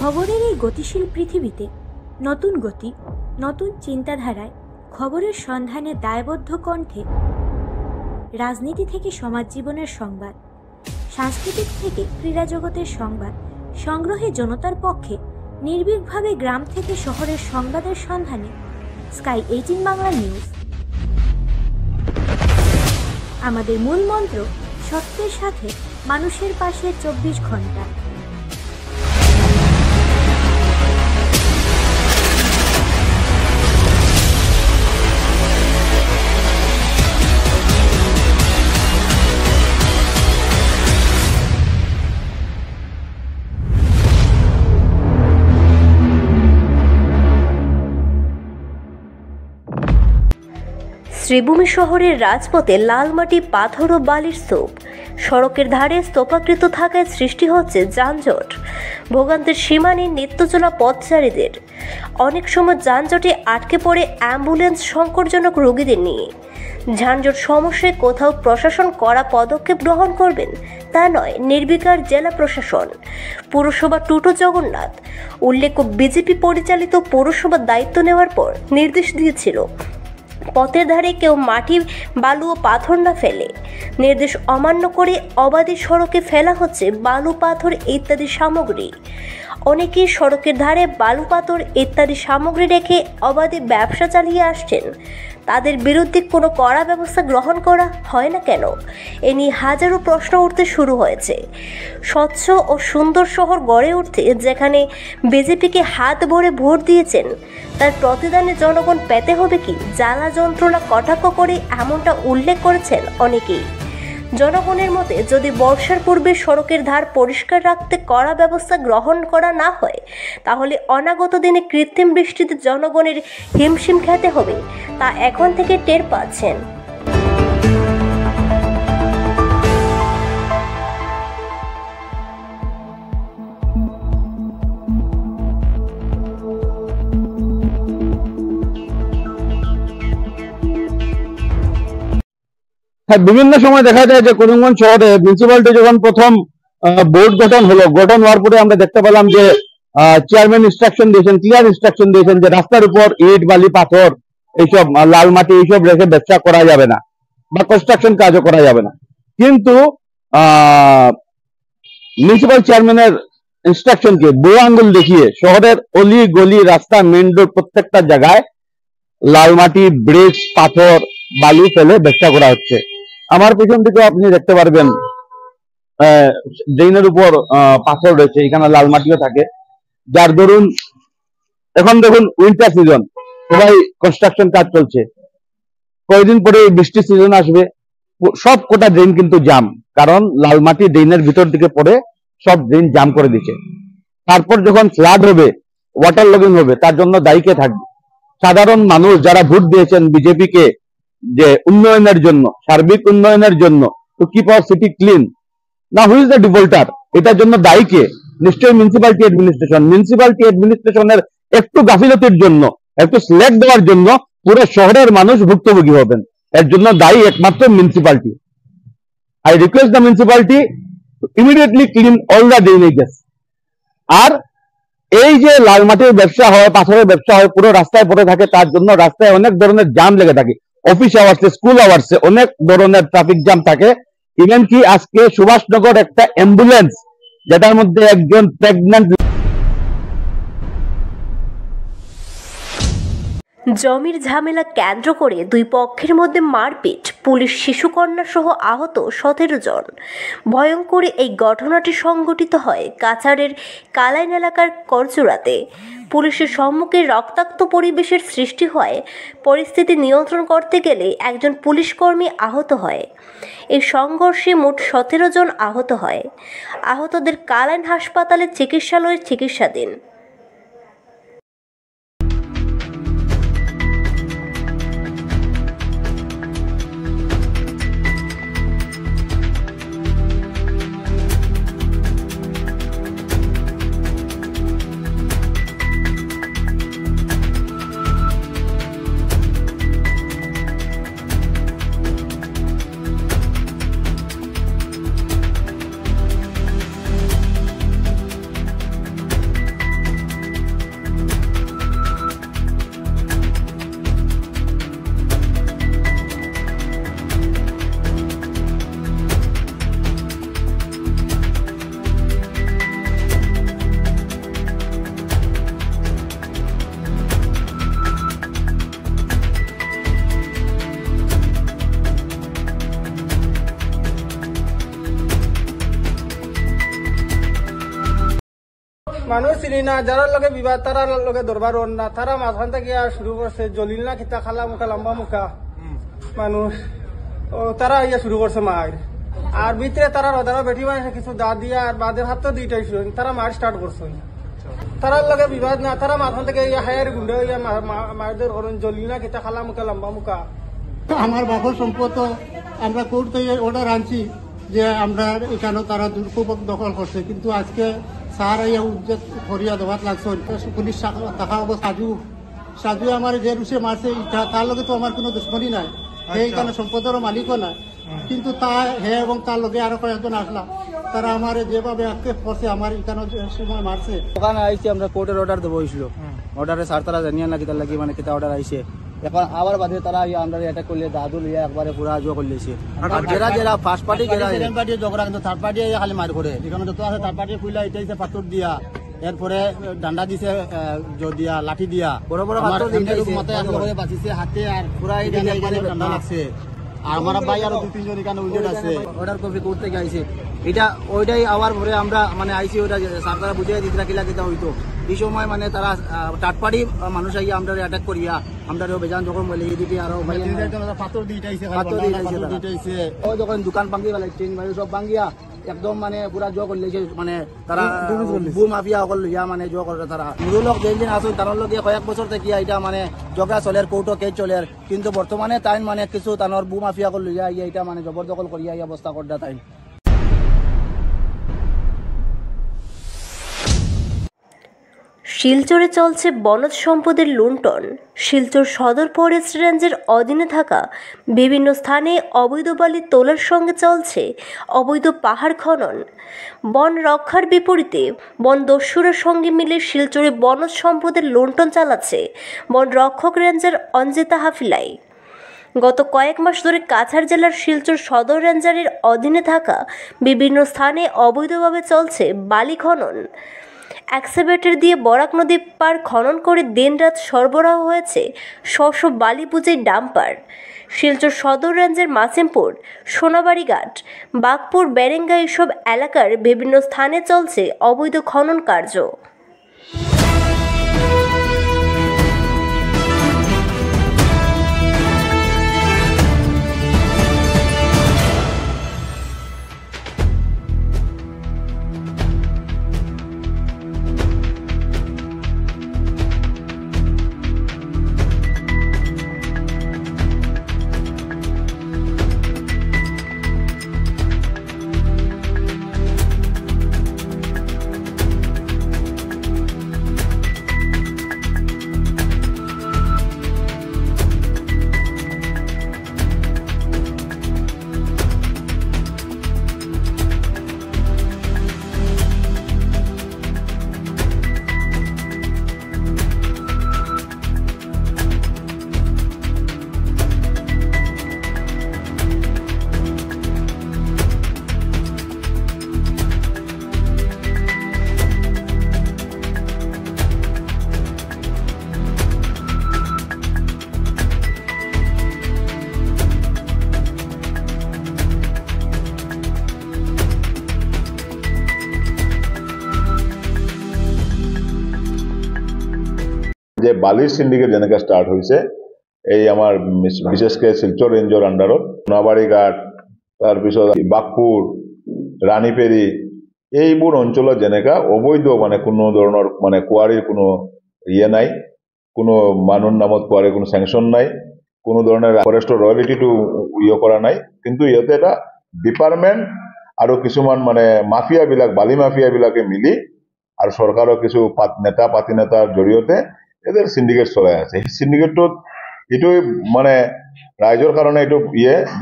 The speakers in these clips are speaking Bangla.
খবরের এই গতিশীল পৃথিবীতে নতুন গতি, নতুন চিন্তাধারায় খবরের সন্ধানে দায়বদ্ধ কণ্ঠে রাজনীতি থেকে সমাজ জীবনের সংবাদ, সাংস্কৃতিক থেকে ক্রীড়া জগতের সংবাদ সংগ্রহে জনতার পক্ষে নির্ভীকভাবে গ্রাম থেকে শহরের সংবাদের সন্ধানে স্কাই 18 বাংলা নিউজ। আমাদের মূল মন্ত্র সত্যের সাথে মানুষের পাশে 24 ঘন্টা। শ্রীভূমি শহরের রাজপথে লাল মাটি, পাথর ও বালির স্তূপ, সড়কের ধারে স্তূপাকৃত থাকায় সৃষ্টি হচ্ছে যানজট। ভোগান্তির সীমা নেই নিত্য চলা পথচারীদের। অনেক সময় যানজটে আটকে পড়ে অ্যাম্বুলেন্স সংকটজনক রোগীদের নিয়ে। যানজট সমস্যায় কোথাও প্রশাসন কড়া পদক্ষেপ গ্রহণ করবেন তা নয়, নির্বিকার জেলা প্রশাসন। পুরসভা টুটো জগন্নাথ উল্লেখ্য, বিজেপি পরিচালিত পৌরসভার দায়িত্ব নেওয়ার পর নির্দেশ দিয়েছিল পথের ধারে কেউ মাটি, বালু ও পাথর না ফেলে। নির্দেশ অমান্য করে অবাধে সড়কে ফেলা হচ্ছে বালু, পাথর ইত্যাদি সামগ্রী। অনেকেই সড়কের ধারে বালু, পাথর ইত্যাদি সামগ্রী রেখে অবাধে ব্যবসা চালিয়ে আসছেন। তাদের বিরুদ্ধে কোনো কড়া ব্যবস্থা গ্রহণ করা হয় না কেন? এ নিয়ে হাজারো প্রশ্ন উঠতে শুরু হয়েছে। স্বচ্ছ ও সুন্দর শহর গড়ে উঠতে যেখানে বিজেপিকে হাত ভরে ভোট দিয়েছেন, তার প্রতিদানে জনগণ পেতে হবে কি জ্বালা যন্ত্রণা কটাক্ষ করে এমনটা উল্লেখ করেছেন অনেকেই। জনগণের মতে, যদি বর্ষার পূর্বে সড়কের ধার পরিষ্কার রাখতে কড়া ব্যবস্থা গ্রহণ করা না হয়, তাহলে অনাগত দিনে কৃত্রিম বৃষ্টিতে জনগণের হিমশিম খেতে হবে, তা এখন থেকে টের পাচ্ছেন। হ্যাঁ, বিভিন্ন সময় দেখা যায় যে করিমগঞ্জ শহরে মিউনিসিপ্যালিটি যখন প্রথম বোর্ড গঠন হওয়ার পরে আমরা দেখতে পেলাম যে চেয়ারম্যান ইনস্ট্রাকশন দিয়েছেন, ক্লিয়ার ইনস্ট্রাকশন দিয়েছেন যে রাস্তার উপর ইট, বালি, পাথর, এইসব লাল মাটি এইসব রেখে ব্যবসা করা যাবে না বা কনস্ট্রাকশন কাজও করা যাবে না। কিন্তু মিউনিসিপ্যাল চেয়ারম্যানের ইনস্ট্রাকশনকে বুড়ো আঙ্গুল দেখিয়ে শহরের অলি গলি, রাস্তা, মেন রোড প্রত্যেকটা জায়গায় লাল মাটি, ব্রিক্স, পাথর, বালু ফেলে ব্যবসা করা হচ্ছে। আমার পিছন থেকে আপনি দেখতে পারবেন ড্রেনের উপর পাথর রয়েছে, এখানে লাল মাটিও থাকে। যার ধরুন এখন দেখুন উইন্টার সিজন, সবাই কনস্ট্রাকশন কাজ চলছে, কয়েকদিন পরে বৃষ্টির সিজন আসবে, সব কোটা ড্রেন কিন্তু জাম, কারণ লাল মাটি ড্রেনের ভিতর দিকে পড়ে সব ড্রেন জাম করে দিচ্ছে। তারপর যখন ফ্লাড হবে, ওয়াটার লগিং হবে, তার জন্য দায়ী কে থাকবে? সাধারণ মানুষ যারা ভোট দিয়েছেন বিজেপিকে যে উন্নয়নের জন্য, সার্বিক উন্নয়নের জন্য, to keep our city clean, না হু ইজ দ্য ডিফল্টার? এটার জন্য দায়ী কে? নিশ্চয়ই মিউনিসিপ্যালিটি অ্যাডমিনিস্ট্রেশন। মিউনিসিপ্যালিটি অ্যাডমিনিস্ট্রেশনের একটু গাফিলতির জন্য, একটু স্ল্যাক দেওয়ার জন্য পুরো শহরের মানুষ ভুক্তভোগী হবেন। এর জন্য দায়ী একমাত্র municipality. I request the municipality to immediately clean all the drainages. আর এই যে লাল মাটির ব্যবসা হয়, পাথরের ব্যবসা হয়, পুরো রাস্তায় পড়ে থাকে, তার জন্য রাস্তায় অনেক ধরনের জাম লেগে থাকে। অফিস আওয়ার্সে, স্কুল আওয়ার্সে অনেক ধরনের ট্রাফিক জ্যাম থাকে। ইভেন কি আজকে সুভাষনগর একটা অ্যাম্বুলেন্স, যেটার মধ্যে একজন প্রেগন্যান্ট। জমির ঝামেলা কেন্দ্র করে দুই পক্ষের মধ্যে মারপিট, পুলিশ শিশুকন্যা সহ আহত 17 জন। ভয়ঙ্কর এই ঘটনাটি সংঘটিত হয় কাছাড়ের কালাইন এলাকার করচুরাতে। পুলিশের সম্মুখে রক্তাক্ত পরিবেশের সৃষ্টি হয়। পরিস্থিতি নিয়ন্ত্রণ করতে গেলে একজন পুলিশকর্মী আহত হয়। এই সংঘর্ষে মোট 17 জন আহত হয়। আহতদের কালাইন হাসপাতালে চিকিৎসালয়ে চিকিৎসাধীন। মানুষ চিনি না, যারা লগে বিবাদ তারা লগে দরবার না, তারা মাঝখান থেকে আর শুরু করছে জলিল না খিতা খালা মুখা লম্বা মুখা মানুষ, ও তারা ইয়া শুরু করছে মার। আর ভিতরে তারা রদারা বেঠি মানুষ কিছু দা দিয়া আর বাদের হাত তো দুইটাই তারা মার স্টার্ট করছে। তারার লগে বিবাদ না, তারা মাঝখান থেকে ইয়া হায়ার গুন্ডা ইয়া মারদের করুন জলিল না খিতা খালা মুখা লম্বা মুখা। আমার বাপর সম্পদ আমরা কোর্ট থেকে অর্ডার আনছি যে আমরা এখানে তারা দুর্পক দখল করছে, কিন্তু আজকে স্যার ইয়া উদ্যোগ করিয়া দেওয়ার লাগছে। পুলিশ দেখা অবস্থা সাজু আমার যে রুষে মারছে তার লগে তো আমার কোনো দুশ্মনী নাই, এইখানে সম্পদেরও মালিকও নাই, কিন্তু তা হে এবং তার লগে আরো কয়েকজন আসলা, তারা আমার যেভাবে আক্ষেপ করছে আমার এখানে সময় মারছে। ওখানে আইসি আমরা কোর্টের অর্ডার দেবো হয়েছিল, অর্ডারে স্যার তারা জানিয়ে না কিতার লাগি মানে কিতা অর্ডার আইসে। এখন আবার বাদে তারা আমরা অ্যাটাক করলে দাদু লিয়া একবারে পুরা জো করলেছে। আর যারা ফার্স্ট পার্টি সেকেন্ড পার্টি ঝগড়া, কিন্তু থার্ড পার্টি খালি মার করে। এখানে যত আছে থার্ড পার্টি খুইলা এটাইছে পাথর দিয়া, এরপরে ডান্ডা দিছে দিয়া লাঠি দিয়া বড় বড় মতে বাঁচিছে হাতে, আর পুরা ঠান্ডা লাগছে। আর আমার ভাই আরো 2-3 জন এখানে উল্লেট আছে। অর্ডার কপি করতে থেকে আইছে, এটা ওইটাই আবার পরে আমরা মানে আইসি ওইটা স্যার তারা বুঝিয়ে দিতে কিলা কিতা হইতো। এই সময় মানে তারা থার্ড পার্টি মানুষ আইয়া আমরা অ্যাটাক করিয়া আমরা বেজান যখন বলে এদিকে আরো পাথর দিয়েছে। ও যখন দোকান ভাঙ্গি ফেলাইছে সব ভাঙ্গিয়া একদম মানে পুরা জো করলেছে, মানে তারা বু মাফিয়া সকল লইয়া মানে জো করে। তারা মুরুলক যেদিন আসুন তার লগে কয়েক বছর থেকে এটা মানে ঝগড়া চলের, কোর্টও কেস চলের, কিন্তু বর্তমানে তাই মানে কিছু তানোর বু মাফিয়া সকল লইয়া ইয়া এটা মানে জবরদখল করিয়া এই অবস্থা করদা তাই। শিলচরে চলছে বনজ সম্পদের লুণ্ঠন। শিলচর সদর ফরেস্ট রেঞ্জের অধীনে থাকা বিভিন্ন স্থানে অবৈধ বালি তোলার সঙ্গে চলছে অবৈধ পাহাড় খনন। বন রক্ষার বিপরীতে বন দস্যুরার সঙ্গে মিলে শিলচরে বনজ সম্পদের লুণ্ঠন চালাচ্ছে বন রক্ষক রেঞ্জার অঞ্জিতা হাফিলাই। গত কয়েক মাস ধরে কাছাড় জেলার শিলচর সদর রেঞ্জারের অধীনে থাকা বিভিন্ন স্থানে অবৈধভাবে চলছে বালি খনন। এক্সকাভেটর দিয়ে বরাক নদী পার খনন করে দিনরাত সরবরাহ হয়েছে শস্য বালি বোঝাই ডাম্পার। শিলচর সদর রেঞ্জের মাসিমপুর, সোনাবাড়িঘাট, বাগপুর, বেরেঙ্গা এসব এলাকার বিভিন্ন স্থানে চলছে অবৈধ খনন কার্য। যে বালির সিন্ডিকেট যেনেকে স্টার্ট হয়েছে এই আমার বিশেষকে শিলচর রেঞ্জর আন্ডারত সোনাবাড়িঘাট, তাৰপিছত বাগপুর, রানীপেরি এইবোৰ অঞ্চলত যেনেকা অবৈধ মানে কোনো ধৰণৰ মানে কোৱাৰীৰ কোনো ইয়ে নাই, কোনো মানুহৰ নামত কোৱাৰীৰ কোনো স্যাংশন নাই, কোনো ধৰণৰ ফৰেষ্টৰ ৰয়েলিটিটো ইয়ে কৰা নাই, কিন্তু ইয়াতে এটা ডিপাৰ্টমেণ্ট আৰু কিছুমান মানে মাফিয়াবিলাক বালি মাফিয়াবিলাকে মিলি আৰু চৰকাৰৰ কিছু নেতা পাতি নেতাৰ জৰিয়তে এদের সিন্ডিকেট চলাই আছে। এই সিন্ডিকেটত এইটো মানে ৰাইজৰ কাৰণে এইটো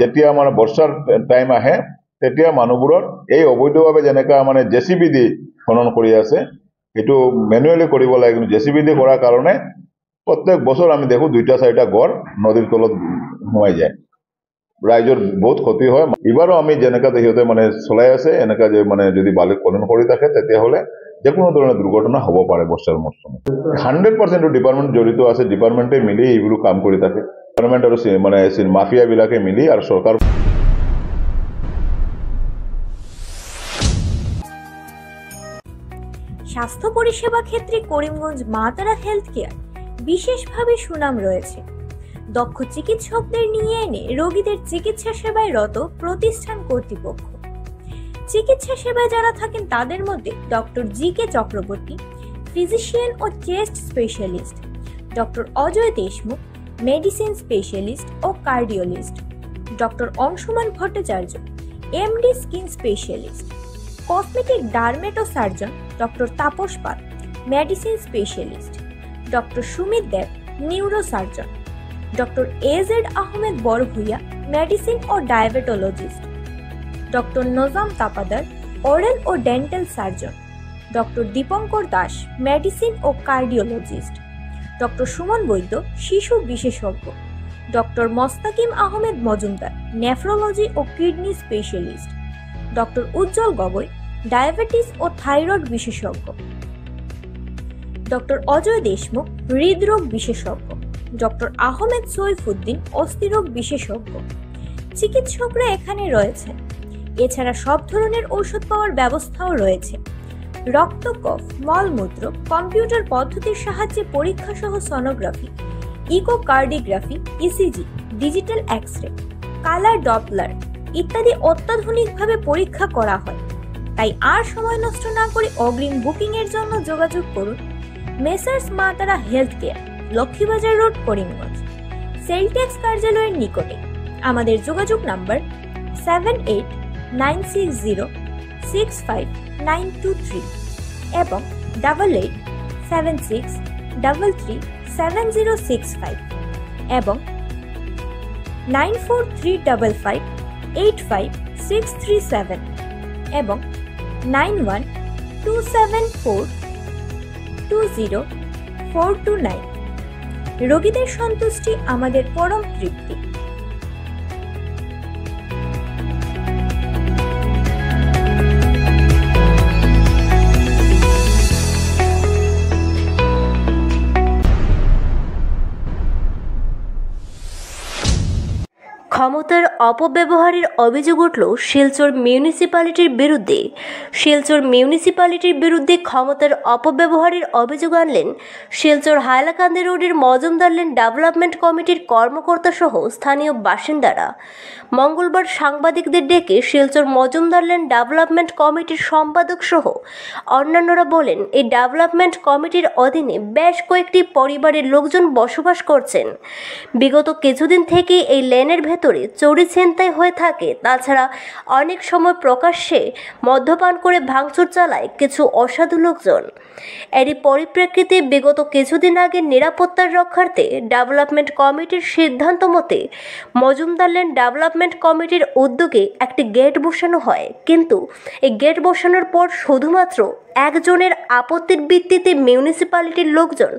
যেতিয়া মানে বৰ্ষাৰ টাইম আহে তেতিয়া মানুহবোৰৰ এই অবৈধভাৱে যেনেকা মানে জেচিবি দি খনন কৰি আছে এইটো মেনুৱেলি কৰিব লাগে, কিন্তু জেচিবি দি কৰাৰ কাৰণে প্ৰত্যেক বছৰ আমি দেখো 2-4টা গড় নদীৰ তলত সোমাই যায়, ৰাইজৰ বহুত ক্ষতি হয়। এবাৰো আমি যেনেকা সিহঁতে মানে চলাই আছে এনেকা যে মানে যদি বালি খনন কৰি থাকে তেতিয়াহ'লে যে কোনো ধরনের দুর্ঘটনা হব পারে বর্ষার মৌসুমে। 100% ডিপার্টমেন্ট জড়িত আছে, ডিপার্টমেন্টে মিলি এইগুলো কাম করে থাকে, ডিপার্টমেন্ট আর মানে মাফিয়া বিলাকে মিলি আর সরকার। স্বাস্থ্য পরিষেবা ক্ষেত্রে করিমগঞ্জ মা তারা হেলথ কেয়ার বিশেষভাবে সুনাম রয়েছে। দক্ষ চিকিৎসকদের নিয়ে এনে রোগীদের চিকিৎসা সেবায় রত প্রতিষ্ঠান কর্তৃপক্ষ। চিকিৎসা সেবায় যারা থাকেন তাদের মধ্যে ডক্টর জি.কে. চক্রবর্তী, ফিজিশিয়ান ও chest specialist, doctor Ajay Deshmukh, medicine specialist ও cardiologist, doctor Anshuman Bhattacharya, MD skin specialist, cosmetic dermato surgeon doctor Tapas Paul, medicine specialist, doctor Sumit Deb, neuro surgeon, doctor AZ Ahmed Barbhuiya, medicine ও diabetologist, doctor Nazam Tapadar, oral ও dental surgeon, doctor Dipankar Das, medicine ও কার্ডিওলজিস্ট, ডক্টর সুমন বৈদ্য, শিশু বিশেষজ্ঞ, ডক্টর মোস্তাকিম আহমেদ মজুমদার, নেফ্রোলজি ও কিডনি স্পেশালিস্ট, ডক্টর উজ্জ্বল গগৈ, ডায়াবেটিস ও থাইরয়েড বিশেষজ্ঞ, ডক্টর অজয় দেশমুখ, হৃদরোগ বিশেষজ্ঞ, ডক্টর আহমেদ সৈফুদ্দিন, অস্থিরোগ বিশেষজ্ঞ। চিকিৎসকরা এখানে রয়েছেন। এছাড়া সব ধরনের ঔষধ পাওয়ার ব্যবস্থাও রয়েছে। রক্ত, কফ, মলমূত্র, কম্পিউটার পদ্ধতির সাহায্যে পরীক্ষা সহ sonography, echocardiography, ECG, digital X ray, colour Doppler ইত্যাদি অত্যাধুনিকভাবে পরীক্ষা করা হয়। তাই আর সময় নষ্ট না করে অগ্রিম বুকিং এর জন্য যোগাযোগ করুন মেসার্স মা তারা health care, Laxmibazar road, Karimganj, sell tax কার্যালয়ের নিকটে। আমাদের যোগাযোগ নাম্বার 7896065923 এবং 8876337065 এবং 9435585637 এবং 9127420429। রোগীদের সন্তুষ্টি আমাদের পরম তৃপ্তি। ক্ষমতার অপব্যবহারের অভিযোগ উঠল শিলচর মিউনিসিপ্যালিটির বিরুদ্ধে। শিলচর মিউনিসিপ্যালিটির বিরুদ্ধে ক্ষমতার অপব্যবহারের অভিযোগ আনলেন শিলচর হাইলাকান্দি রোডের মজুমদার লেন ডেভেলপমেন্ট কমিটির কর্মকর্তা সহ স্থানীয় বাসিন্দারা। মঙ্গলবার সাংবাদিকদের ডেকে শিলচর মজুমদার লেন ডেভেলপমেন্ট কমিটির সম্পাদক সহ অন্যান্যরা বলেন, এই ডেভেলপমেন্ট কমিটির অধীনে বেশ কয়েকটি পরিবারের লোকজন বসবাস করছেন। বিগত কিছুদিন থেকে এই লেনের ভেতরে চুরি ছিনতাই হয়ে থাকে। তাছাড়া অনেক সময় প্রকাশ্যে মদ্যপান করে ভাঙচুর চালায় কিছু অসাধু লোকজন। এরই পরিপ্রেক্ষিতে বিগত কিছুদিন আগে নিরাপত্তার রক্ষার্থে ডেভেলপমেন্ট কমিটির সিদ্ধান্ত মতে মজুমদার লেন ডেভেলপমেন্ট কমিটির উদ্যোগে একটি গেট বসানো হয়। কিন্তু এই গেট বসানোর পর শুধুমাত্র একজনের আপত্তির ভিত্তিতে মিউনিসিপ্যালিটির লোকজন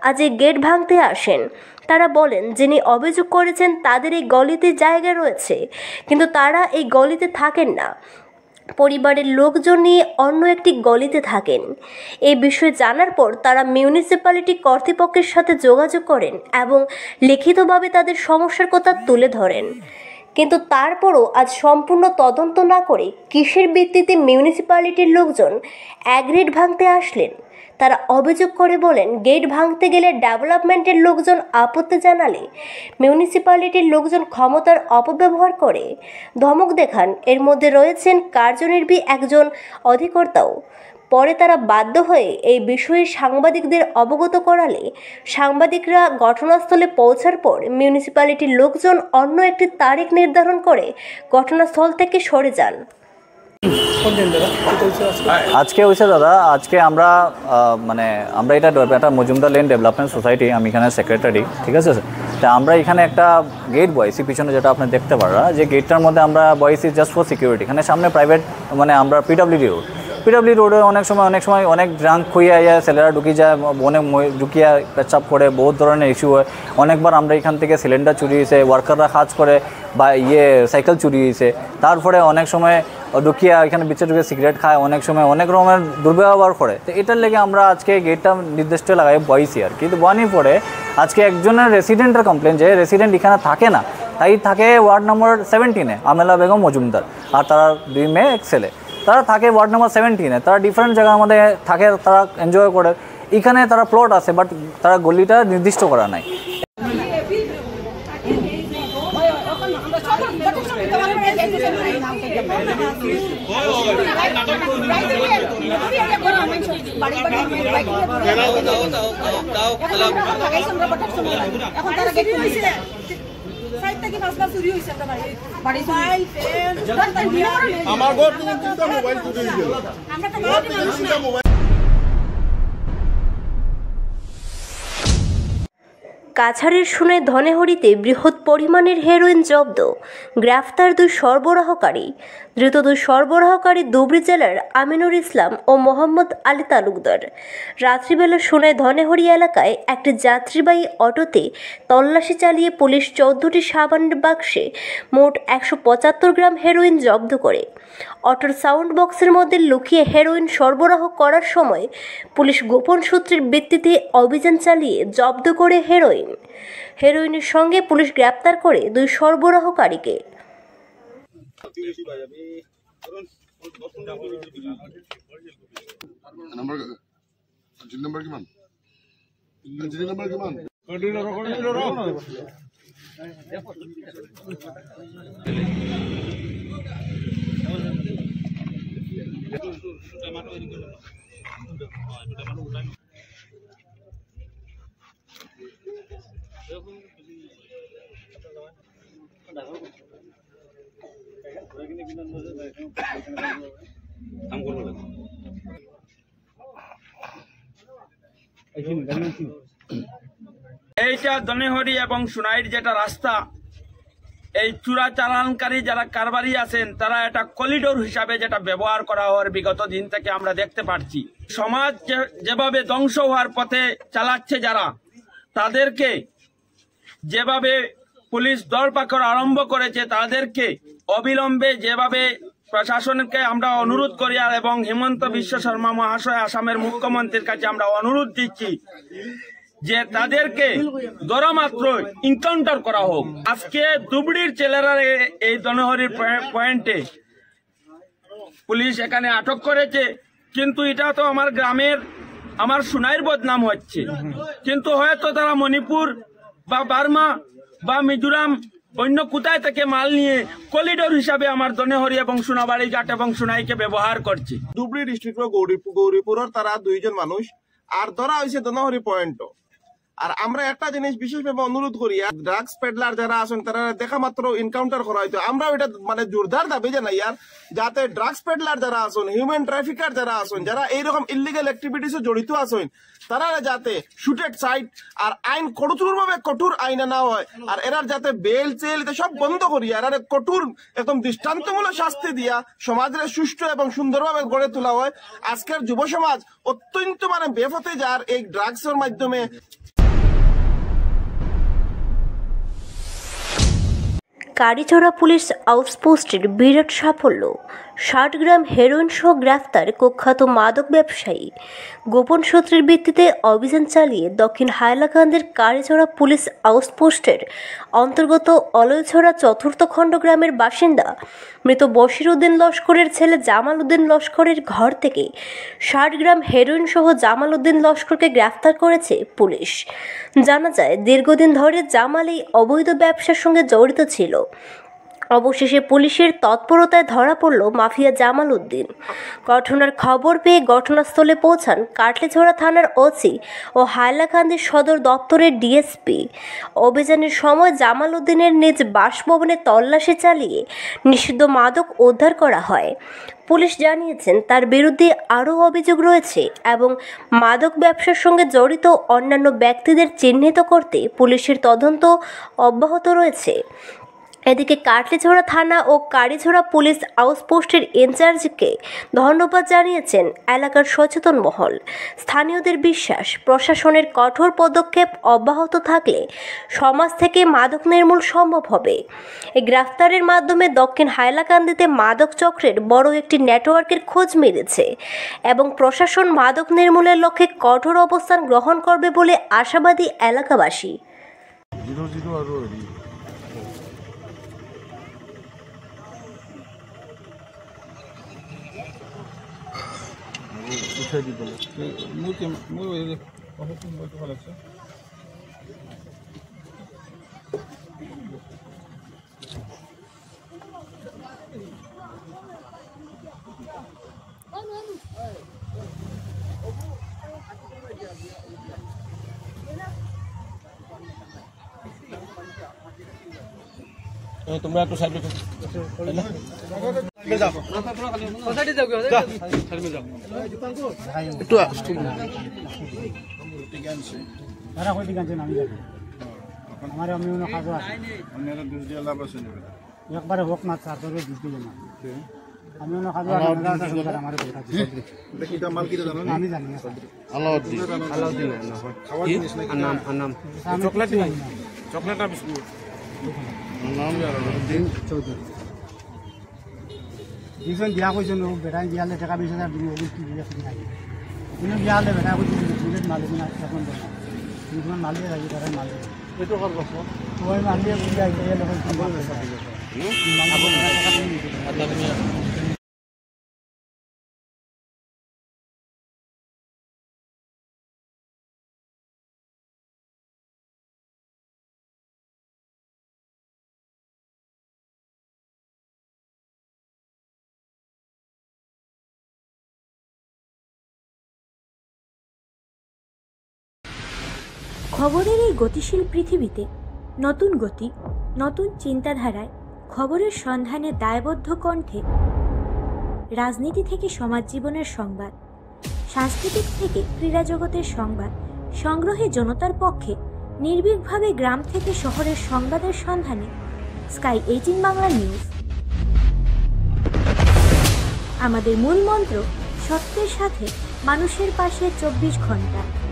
আজ এই গেট ভাঙতে আসেন। তারা বলেন, যিনি অভিযোগ করেছেন তাদের এই গলিতে জায়গা রয়েছে, কিন্তু তারা এই গলিতে থাকেন না, পরিবারের লোকজন নিয়ে অন্য একটি গলিতে থাকেন। এই বিষয়ে জানার পর তারা মিউনিসিপ্যালিটি কর্তৃপক্ষের সাথে যোগাযোগ করেন এবং লিখিতভাবে তাদের সমস্যার কথা তুলে ধরেন। কিন্তু তারপরও আজ সম্পূর্ণ তদন্ত না করে কিসের ভিত্তিতে মিউনিসিপ্যালিটির লোকজন এক গেট ভাঙতে আসলেন? তারা অভিযোগ করে বলেন, গেট ভাঙতে গেলে ডেভেলপমেন্টের লোকজন আপত্তি জানালে মিউনিসিপ্যালিটির লোকজন ক্ষমতার অপব্যবহার করে ধমক দেখান। এর মধ্যে রয়েছেন কার্যনির্বাহী একজন অধিকর্তাও। পরে তারা বাধ্য হয়ে এই বিষয়ে সাংবাদিকদের অবগত করালে সাংবাদিকরা ঘটনাস্থলে পৌঁছার পর মিউনিসিপ্যালিটির লোকজন অন্য একটি তারিখ নির্ধারণ করে ঘটনাস্থল থেকে সরে যান। আজকে হয়েছে দাদা, আজকে আমরা এটা একটা মজুমদার লেন ডেভেলপমেন্ট সোসাইটি, আমি এখানে সেক্রেটারি, ঠিক আছে। তা আমরা এখানে একটা গেট বয়েছি পিছনে, যেটা আপনি দেখতে পারা, যে গেটটার মধ্যে আমরা বয়েছি জাস্ট ফর সিকিউরিটি। এখানে সামনে প্রাইভেট আমরা পিডব্লিউডি রোডে অনেক সময় অনেক ড্রাঙ্ক খুইয়া যায়, ছেলেরা ঢুকিয়ে যায়, অনেক ঢুকিয়া পেচ্ছাপ করে, বহুত ধরনের ইস্যু হয়। অনেকবার আমরা এখান থেকে সিলিন্ডার চুরি হয়েছে, ওয়ার্কাররা কাজ করে বা সাইকেল চুরি হয়েছে। তারপরে অনেক সময় ঢুকিয়া এখানে বিচে ঢুকে সিগারেট খায়, অনেক সময় অনেক রকমের দুর্ব্যবহার করে। তো এটার লেগে আমরা আজকে গেটটা নির্দিষ্ট লাগাই বইছি আর কি। কিন্তু বয়ানির পরে আজকে একজনের রেসিডেন্টের কমপ্লেন, যে রেসিডেন্ট এখানে থাকে না, তাই থাকে ওয়ার্ড নম্বর 17-এ আমেলা বেগম মজুমদার, আর তার 2 মেয়ে 1 ছেলে। তারা থাকে ওয়ার্ড নাম্বার 17-এ, তারা ডিফারেন্ট জায়গার মধ্যে থাকে, তারা এনজয় করে। এখানে তারা প্লট আছে, বাট তারা গলিটা নির্দিষ্ট করা নাই। আমার ঘর থেকে মোবাইল চুরি হয়ে গেল। কাছাড়ের সোনায় ধনেহরিতে বৃহৎ পরিমাণের হেরোইন জব্দ, গ্রেফতার 2 সরবরাহকারী। ধৃত 2 সরবরাহকারী ধুবড়ী জেলার আমিনুর ইসলাম ও মোহাম্মদ আলী তালুকদার। রাত্রিবেলা সোনায় ধনেহরি এলাকায় একটি যাত্রীবাহী অটোতে তল্লাশি চালিয়ে পুলিশ 14টি সাবানের বাক্সে মোট 175 গ্রাম হেরোইন জব্দ করে। অটোর সাউন্ড বক্সের মধ্যে লুকিয়ে হেরোইন সরবরাহ করার সময় পুলিশ গোপন সূত্রের ভিত্তিতে অভিযান চালিয়ে জব্দ করে হেরোইনের সঙ্গে পুলিশ গ্রেপ্তার করে 2 সরবরাহকারীকে। এইটা ধনেহরি এবং সোনাইর যেটা রাস্তা, এই চোরা চালানকারী যারা কারবারি আছেন তারা এটা করিডোর হিসাবে যেটা ব্যবহার করা হওয়ার বিগত দিন থেকে আমরা দেখতে পাচ্ছি। সমাজ যেভাবে ধ্বংস হওয়ার পথে চালাচ্ছে যারা, তাদেরকে যেভাবে পুলিশ দরপাকড় আরম্ভ করেছে, তাদেরকে অবিলম্বে যেভাবে প্রশাসনকে আমরা অনুরোধ করি এবং হিমন্ত বিশ্ব শর্মা মহাশয় আসামের মুখ্যমন্ত্রীর কাছে আমরা অনুরোধ দিচ্ছি যে তাদেরকে দরমাত্র এনকাউন্টার করা হোক। আজকে ধুবড়ীর ছেলেরা এই ধনেহরির পয়েন্টে পুলিশ এখানে আটক করেছে, কিন্তু এটা তো আমার গ্রামের, আমার সোনাইর বদনাম হচ্ছে। কিন্তু হয়তো তারা মণিপুর বা বার্মা বা মিজোরাম অন্য কোথায় থেকে মাল নিয়ে করিডোর হিসাবে আমার ধনেহরি এবং সোনাবাড়ি ঘাট এবং সোনাইকে ব্যবহার করছে। ধুবড়ী ডিস্ট্রিক্টর গৌরীপুরের তারা 2 জন মানুষ আর ধরা হয়েছে ধনেহরি পয়েন্ট। আর আমরা একটা জিনিস বিশেষভাবে অনুরোধ করি, ড্রাগস পেডলার যারা আছেন তারা দেখা মাত্র এনকাউন্টার করা হয়তো। আমরা ওইটা মানে জোরদার দাবি জানাই আর যাতে ড্রাগস পেডলার যারা আছেন, হিউম্যান ট্রাফিকার যারা আছেন, যারা এইরকম ইলিগাল অ্যাক্টিভিটিসে জড়িত আছেন, তারা যাতে শুটেড সাইট আর আইন কঠোর আইন আনা হয়। আর এরার যাতে বেল চেল এটা সব বন্ধ করি আর কঠোর একদম দৃষ্টান্তমূলক শাস্তি দিয়া সমাজের সুষ্ঠু এবং সুন্দরভাবে গড়ে তোলা হয়। আজকের যুব সমাজ অত্যন্ত মানে বেপথে যার এই ড্রাগসের মাধ্যমে। কারিচড়া পুলিশ আউটপোস্টের বিরাট সাফল্য, 60 গ্রাম হেরোইন সহ গ্রেফতার কুখ্যাত মাদক ব্যবসায়ী। গোপন সূত্রের ভিত্তিতে অভিযান চালিয়ে দক্ষিণ হাইলাকান্দির কারিচড়া পুলিশ আউটপোস্টের অন্তর্গত অলয়ছড়া 4র্থ খণ্ড গ্রামের বাসিন্দা মৃত বশির উদ্দিন লস্করের ছেলে জামাল উদ্দিন লস্করের ঘর থেকে 60 গ্রাম হেরোইন সহ জামাল উদ্দিন লস্করকে গ্রেফতার করেছে পুলিশ। জানা যায় দীর্ঘদিন ধরে জামাল এই অবৈধ ব্যবসার সঙ্গে জড়িত ছিল। অবশেষে পুলিশের তৎপরতায় ধরা পড়ল মাফিয়া জামাল উদ্দিন। ঘটনার খবর পেয়ে ঘটনাস্থলে পৌঁছান কাটলিছড়া থানার ওসি ও হাইলাকান্দি সদর দপ্তরের ডিএসপি। অভিযানের সময় জামাল উদ্দিনের নিজ বাসভবনে তল্লাশি চালিয়ে নিষিদ্ধ মাদক উদ্ধার করা হয়। পুলিশ জানিয়েছেন তার বিরুদ্ধে আরও অভিযোগ রয়েছে এবং মাদক ব্যবসার সঙ্গে জড়িত অন্যান্য ব্যক্তিদের চিহ্নিত করতে পুলিশের তদন্ত অব্যাহত রয়েছে। এদিকে কাটলিছড়া থানা ও কারিছড়া পুলিশ আউটপোস্টের ইনচার্জকে ধন্যবাদ জানিয়েছেন এলাকার সচেতন মহল। স্থানীয়দের বিশ্বাস প্রশাসনের কঠোর পদক্ষেপ অব্যাহত থাকলে সমাজ থেকে মাদক নির্মূল সম্ভব হবে। এই গ্রেফতারের মাধ্যমে দক্ষিণ হাইলাকান্দিতে মাদক চক্রের বড় একটি নেটওয়ার্কের খোঁজ মিলেছে এবং প্রশাসন মাদক নির্মূলের লক্ষ্যে কঠোর অবস্থান গ্রহণ করবে বলে আশাবাদী এলাকাবাসী। উঠাই দিবলৈ তোমরা একটু সাইডে একটু একবারে হোক না চার্জার দিতে না আমি আমি জানি চকলেট চকলেট বিস্কুট দুজন বিয়া কৈছে নো বেটাই বিয়ালে টাকা 20,000 দিব কি বিয়া খুঁজি থাকে কিন্তু বিয়ালে বেটা কৈছে বুলেট মালিক না এখন দুজন মালিক লাগি তারা মালিক এইটো কল বস ওই মালিক বুঝি আইছে এর লগত সম্পর্ক খবরের এই গতিশীল পৃথিবীতে নতুন গতি, নতুন চিন্তাধারায় খবরের সন্ধানে দায়বদ্ধ কণ্ঠে রাজনীতি থেকে সমাজ জীবনের সংবাদ, সাংস্কৃতিক থেকে ক্রীড়া জগতের সংবাদ সংগ্রহে জনতার পক্ষে নির্ভীকভাবে গ্রাম থেকে শহরের সংবাদের সন্ধানে স্কাই 18 বাংলা নিউজ। আমাদের মূল মন্ত্র সত্যের সাথে মানুষের পাশে 24 ঘন্টা।